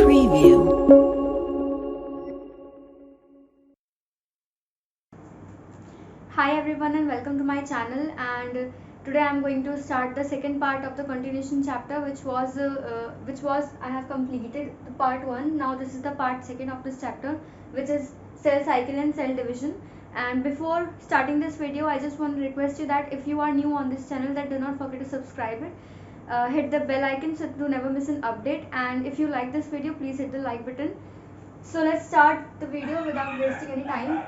Preview. Hi everyone and welcome to my channel, and today I am going to start the second part of the continuation chapter, which was I have completed the part 1. Now this is the part 2 of this chapter, which is cell cycle and cell division. And before starting this video, I just want to request you that if you are new on this channel, that do not forget to subscribe it. Hit the bell icon so to never miss an update, and if you like this video, please hit the like button. So let's start the video without wasting any time.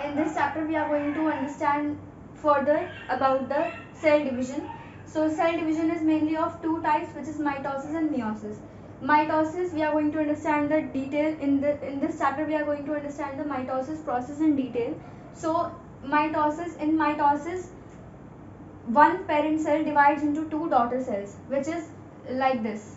In this chapter we are going to understand further about the cell division. So cell division is mainly of two types, which is mitosis and meiosis. Mitosis, we are going to understand the detail in this chapter. We are going to understand the mitosis process in detail. So mitosis, one parent cell divides into two daughter cells, which is like this.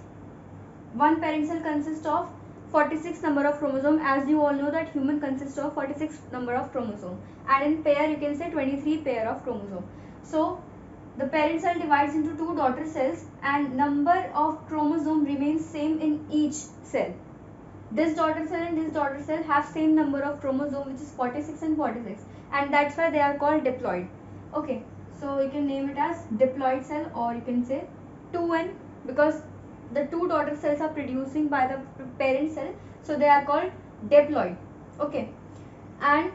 One parent cell consists of 46 number of chromosome. As you all know that human consists of 46 number of chromosome, and in pair you can say 23 pair of chromosome. So the parent cell divides into two daughter cells and number of chromosome remains same in each cell. This daughter cell and this daughter cell have same number of chromosome, which is 46 and 46, and that's why they are called diploid. Okay, so you can name it as diploid cell, or you can say 2n, because the two daughter cells are producing by the parent cell, so they are called diploid. Okay, and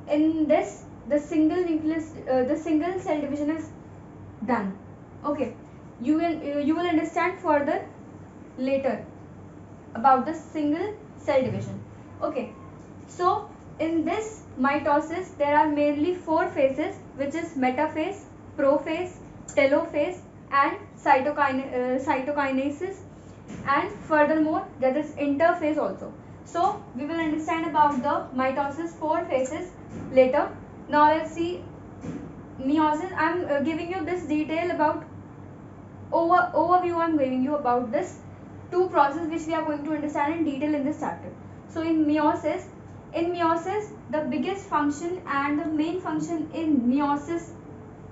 in this the single nucleus, the single cell division is done. Okay, you will understand further later about the single cell division. Okay, so in this mitosis there are mainly four phases, which is metaphase, prophase, telophase and cytokinesis, and furthermore there is interphase also. So we will understand about the mitosis four phases later. Now let's see meiosis. I am giving you this detail about overview. I am giving you about this two processes which we are going to understand in detail in this chapter. So in meiosis, the biggest function and the main function in meiosis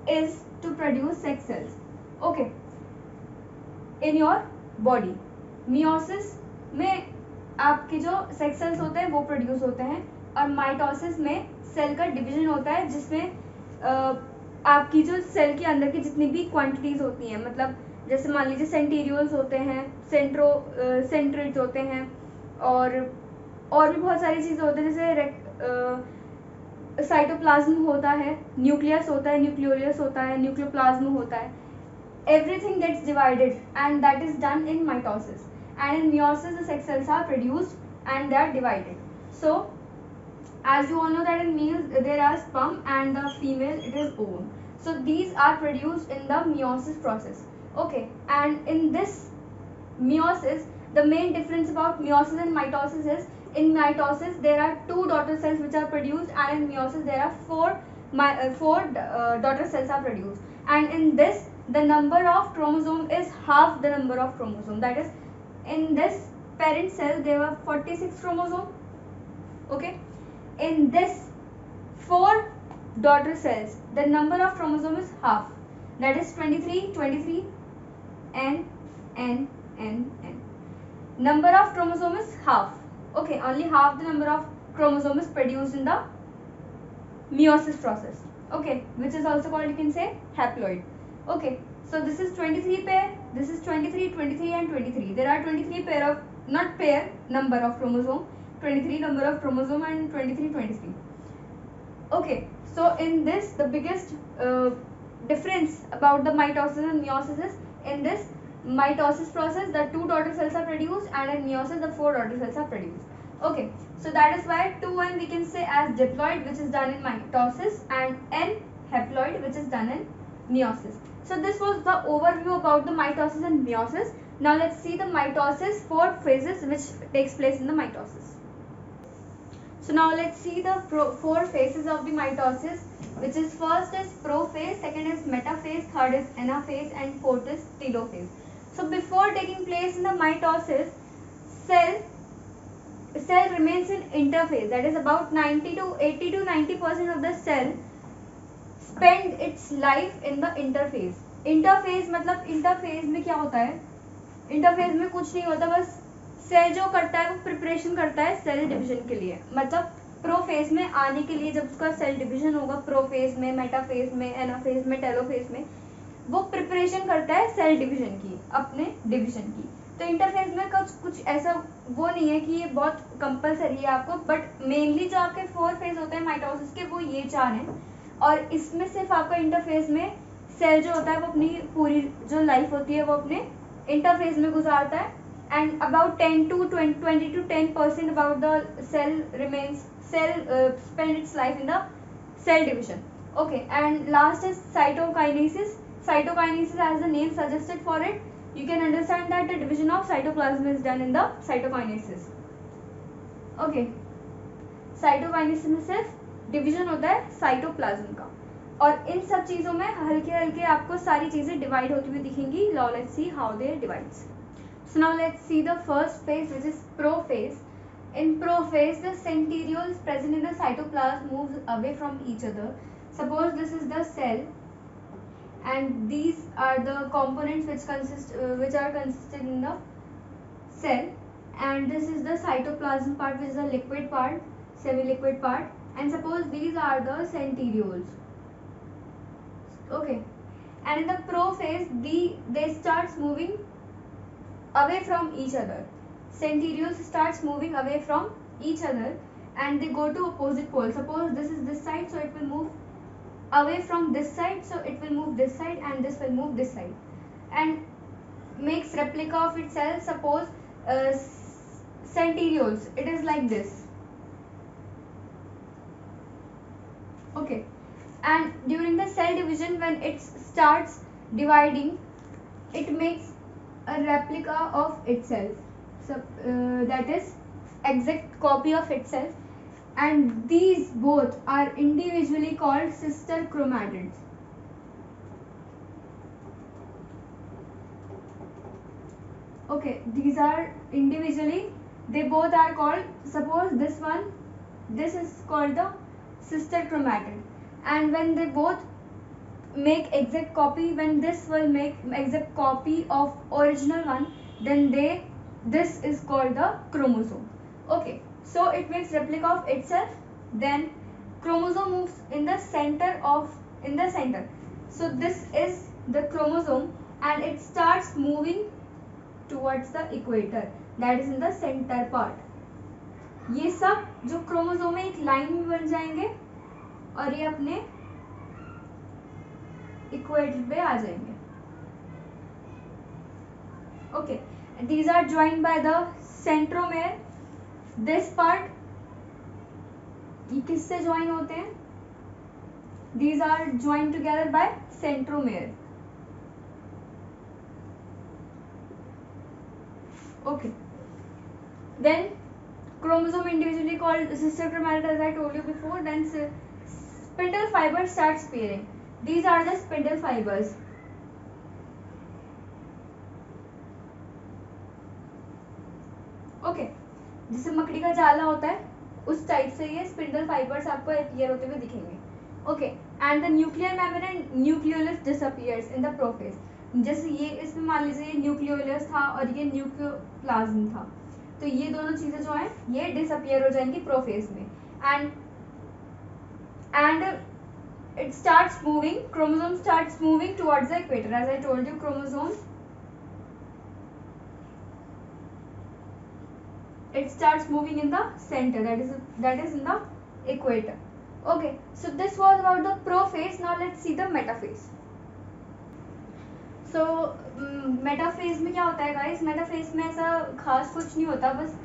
is to produce sex cells. Okay, in your body meiosis में आपके जो sex cells होते हैं वो produce होते हैं, और mitosis में सेल का डिवीजन होता है, जिसमें आपकी जो सेल के अंदर की जितनी भी क्वांटिटीज होती हैं, मतलब जैसे मान लीजिए सेंटीरियोल्स होते हैं, सेंट्रोइड्स होते हैं, और भी बहुत सारी चीज़ें होती हैं, जैसे साइटोप्लाज्म होता है, न्यूक्लियस होता है, न्यूक्लियोलस होता है, न्यूक्लियोप्लाज्म होता है. Everything gets divided, and that is done in mitosis. And in meiosis the sex cells are produced and they are divided. So as you all know that in males there are sperm and the female it is ovum. So these are produced in the meiosis process. Okay, and in this meiosis, the main difference about meiosis and mitosis is, in mitosis there are two daughter cells which are produced, and in meiosis there are four daughter cells are produced. And in this the number of chromosome is half the number of chromosome. That is, in this parent cell there were 46 chromosome. Okay, in this four daughter cells the number of chromosome is half, that is 23 n. Number of chromosome is half. Okay, only half the number of chromosome is produced in the meiosis process. Okay, which is also called, you can say, haploid. Okay, so this is 23 pair, this is 23 and 23. There are 23 pair of, not pair, number of chromosome, 23 number of chromosome and 23. Okay, so in this the biggest difference about the mitosis and meiosis is, in this mitosis process the two daughter cells are produced, and in meiosis the four daughter cells are produced. Okay, so that is why 2n we can say as diploid, which is done in mitosis, and n haploid, which is done in meiosis. So this was the overview about the mitosis and meiosis. Now let's see the mitosis four phases which takes place in the mitosis. So now let's see the four phases of the mitosis, which is, first is prophase, second is metaphase, third is anaphase, and fourth is telophase. So before taking place in the mitosis, cell remains in interphase. That is, about 80 to 90% of the cell spend its life in the interphase. Interphase मतलब interphase में क्या होता है, interphase में कुछ नहीं होता, बस सेल जो करता है वो प्रिपरेशन करता है सेल डिवीजन के लिए, मतलब प्रोफेज में आने के लिए जब उसका सेल डिवीजन होगा प्रोफेज में, मेटाफेज में, एनाफेज में, टेलोफेज में, वो प्रिपरेशन करता है सेल डिवीजन की, अपने डिवीजन की। तो इंटरफेज में कुछ ऐसा वो नहीं है कि ये बहुत कंपलसरी है आपको, बट मेनली जो आपके 4 फेज होते हैं माइटोसिस के वो ये 4 हैं, और इसमें सिर्फ आपका इंटरफेज में सेल जो होता है वो अपनी पूरी जो लाइफ होती है वो अपने इंटरफेज में गुजारता है, and about 10 to 20 to 10% about the cell spend its life in the cell division. Okay, and last is cytokinesis. Cytokinesis, as the name suggested for it, you can understand that the division of cytoplasm is done in the cytokinesis. Okay, cytokinesis में सिर्फ division होता है cytoplasm का, और इन सब चीजों में हल्के हल्के आपको सारी चीजें डिवाइड होती हुई दिखेंगी. Now let's see how they divides. So now let's see the first phase, which is prophase. In prophase, the centrioles present in the cytoplasm moves away from each other. Suppose this is the cell, and these are the components which are consisted in the cell, and this is the cytoplasm part, which is the liquid part, semi-liquid part, and suppose these are the centrioles. Okay, and in the prophase, they starts moving away from each other. Centrioles starts moving away from each other, and they go to opposite poles. Suppose this is this side, so it will move away from this side, so it will move this side, and this will move this side, and makes replica of itself. Suppose centrioles, it is like this. Okay, and during the cell division, when it starts dividing, it makes a replica of itself, so that is exact copy of itself, and these both are individually called sister chromatids. Okay, these are individually, they both are called, suppose this one, this is called the sister chromatid, and when they both make exact copy, when this will make exact copy of original one, then this is called the chromosome. Okay, so it makes replica of itself, then chromosome moves in the center, so this is the chromosome, and it starts moving towards the equator, that is in the center part. ये सब जो chromosome है एक line में बन जाएंगे और ये अपने इक्वेटर पे आ जाएंगे. Okay, these are joined by the centromere. This part, ये किससे join होते हैं? These are joined together by centromere. Okay, then chromosome individually called sister chromatid, as I told you before. Then spindle fibers starts pairing. These are the spindle fibers. Okay, जिसे मकड़ी का जाला होता है उस टाइप से ये स्पिंडल फाइबर्स आपको अपीयर होते हुए दिखेंगे. Okay, and the nuclear membrane nucleolus disappears in the prophase. जैसे ये इसमें मान लीजिए ये न्यूक्लियोलस था और ये न्यूक्लियोप्लाज्म था, तो ये दोनों चीजें जो हैं ये डिसअपीयर हो जाएंगी प्रोफेज में, and it starts moving, chromosome starts moving towards the equator. As I told you, chromosomes, it starts moving in the center, that is in the equator. Okay, so this was about the prophase. Now let's see the metaphase. So metaphase में क्या होता है guys? metaphase में ऐसा खास कुछ नहीं होता, बस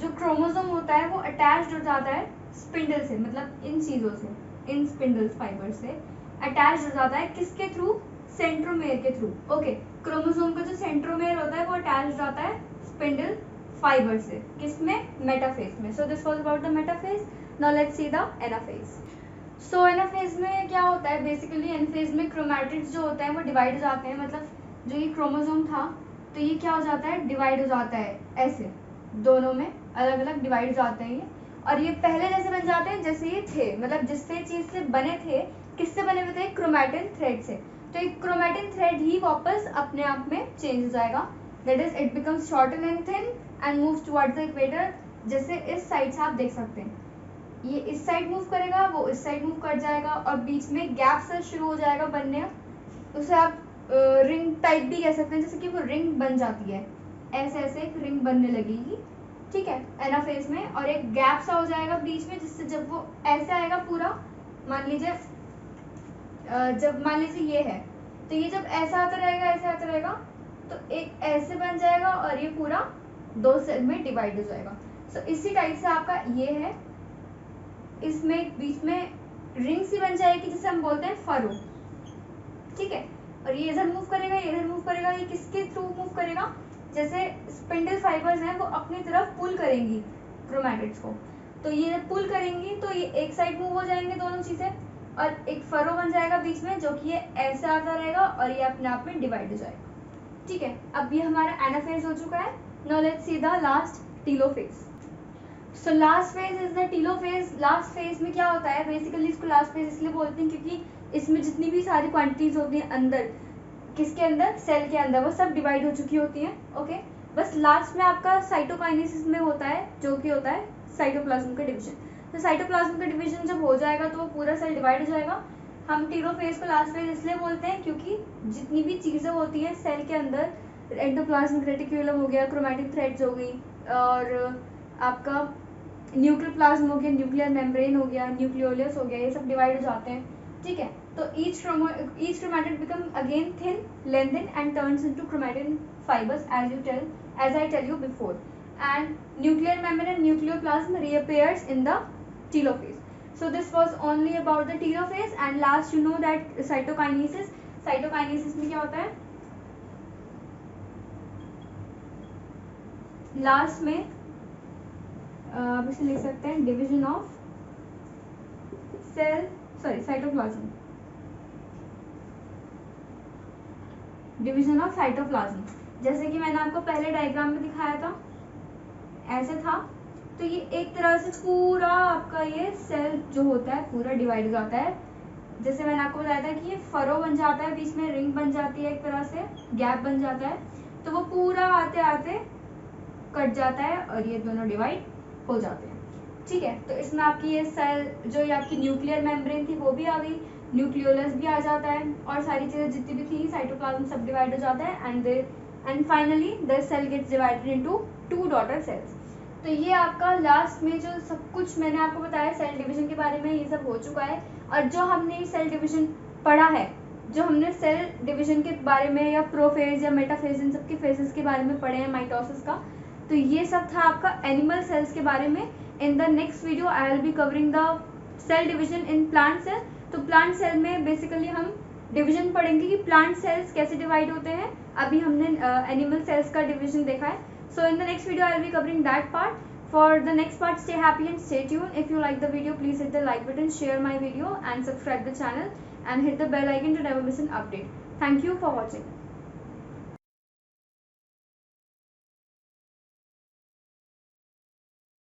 जो क्रोमोसोम होता है वो अटैच्ड हो जाता है स्पिंडल से, मतलब इन चीजों से, इन स्पिंडल फाइबर से अटैच हो जाता है. किसके थ्रू? सेंट्रोमेयर के थ्रू. ओके, क्रोमोसोम का जो सेंट्रोमेयर होता है वो अटैच हो जाता है स्पिंडल फाइबर से. किसमें? मेटाफेज में. So this was about the metaphase. Now let's see the anaphase. So anaphase में क्या होता है? बेसिकली एनाफेज में क्रोमैटिड्स जो होते हैं वो डिवाइड हो जाते हैं, मतलब जो ये क्रोमोसोम था तो ये क्या हो जाता है? डिवाइड हो जाता है, ऐसे दोनों में अलग अलग डिवाइड हो जाते हैं ये, और ये पहले जैसे बन जाते हैं जैसे ये थे, मतलब जिससे चीज से बने थे. किससे बने हुए थे? क्रोमैटिन थ्रेड से. तो एक क्रोमैटिन थ्रेड ही वापस अपने आप में चेंज हो जाएगा that is it becomes shorten and thin and moves towards the equator. जैसे इस साइड से आप देख सकते हैं, ये इस साइड मूव करेगा, वो इस साइड मूव कर जाएगा और बीच में गैप से शुरू हो जाएगा बनने, उसे आप रिंग टाइप भी कह सकते हैं, जैसे कि वो रिंग बन जाती है, ऐसे ऐसे एक रिंग बनने लगेगी, ठीक है, एनाफेज में, और एक गैप सा हो जाएगा बीच में, जिससे जब वो ऐसे आएगा पूरा, मान लीजिए जब मान लीजिए ये है, तो ये जब ऐसा आता रहेगा, ऐसे आता रहेगा, तो एक ऐसे बन जाएगा और ये पूरा 2 सेल में डिवाइड हो जाएगा। सो इसी टाइप से आपका ये है, इसमें बीच में रिंग सी बन जाएगी जिसे हम बोलते हैं फरो, ठीक है, और ये इधर मूव करेगा, ये इधर मूव करेगा, ये किसके थ्रू मूव करेगा, जैसे स्पिंडल फाइबर्स हैं वो अपनी तरफ पुल करेंगी क्रोमैटिड्स को, तो ये जब पुल करेंगी तो ये एक साइड मूव हो जाएंगे दोनों चीजें, और एक फरो बन जाएगा बीच में, जो कि ये ऐसे आता रहेगा और ये अपने आप में डिवाइड हो जाएगा, ठीक है। अब ये हमारा एनाफेज हो चुका है। Now let's see the last telophase. So last phase is the telophase. Last phase में क्या होता है, बेसिकली इसको लास्ट फेज इसलिए बोलते हैं क्योंकि इसमें जितनी भी सारी क्वांटिटीज होती हैं अंदर, किसके अंदर, सेल के अंदर, वो सब डिवाइड हो चुकी होती हैं, ओके। बस लास्ट में आपका साइटोकाइनेसिस में होता है, जो कि होता है साइटोप्लाज्म का डिवीजन। तो साइटोप्लाज्म का डिवीजन जब हो जाएगा तो वो पूरा सेल डिवाइड हो जाएगा। हम टीलोफेज को लास्ट फेज इसलिए बोलते हैं क्योंकि जितनी भी चीज़ें होती हैं सेल के अंदर, एंडोप्लाज्मिक रेटिक्यूलम हो गया, क्रोमैटिक थ्रेड्स हो गई, और आपका न्यूक्लियर प्लाज्म हो गया, न्यूक्लियर मेम्ब्रेन हो गया, न्यूक्लियोलस हो गया, ये सब डिवाइड हो जाते हैं, ठीक है। तो each chromatid become again thin, lengthen and turns into chromatin fibers as I tell you before, and nuclear membrane and nucleoplasm reappears in the telophase. So this was only about the telophase, and last you know that cytokinesis. cytokinesis में क्या होता है, last में आप इसे लिख सकते हैं division of cell, sorry cytoplasm, division of cytoplasm. जैसे कि मैंने आपको पहले डायग्राम में दिखाया था, ऐसे था, तो ये एक तरह से पूरा आपका ये सेल जो होता है पूरा डिवाइड हो जाता है। जैसे मैंने आपको बताया था कि ये फरो बन जाता है, बीच में रिंग बन जाती है, एक तरह से गैप बन जाता है, तो वो पूरा आते आते कट जाता है और ये दोनों डिवाइड हो जाते हैं, ठीक है। तो इसमें आपकी ये सेल, जो ये आपकी न्यूक्लियर मेम्ब्रेन थी वो भी आ गई, न्यूक्लियोलस भी आ जाता है, और सारी चीज़ें जितनी भी थी, साइटोप्लाज्म सब डिवाइड हो जाता है, and finally the cell gets divided into 2 daughter cells. तो ये आपका लास्ट में जो सब कुछ मैंने आपको बताया सेल डिवीजन के बारे में, ये सब हो चुका है। और जो हमने सेल डिवीजन पढ़ा है, जो हमने सेल डिवीजन के बारे में या प्रोफेज या मेटाफेज, इन सब के फेजेस के बारे में पढ़े हैं माइटोसिस का, तो ये सब था आपका एनिमल सेल्स के बारे में। In the next video I will be covering the cell division in plant cell. तो प्लांट सेल में बेसिकली हम डिवीजन पढ़ेंगे कि प्लांट सेल्स कैसे डिवाइड होते हैं। अभी हमने एनिमल सेल्स का डिवीजन देखा है। So in the next video I will be covering that part. For the next part, stay happy and stay tuned. If you like the video, please hit the like button, share my video and subscribe the channel and hit the bell icon to never miss an update. Thank you for watching.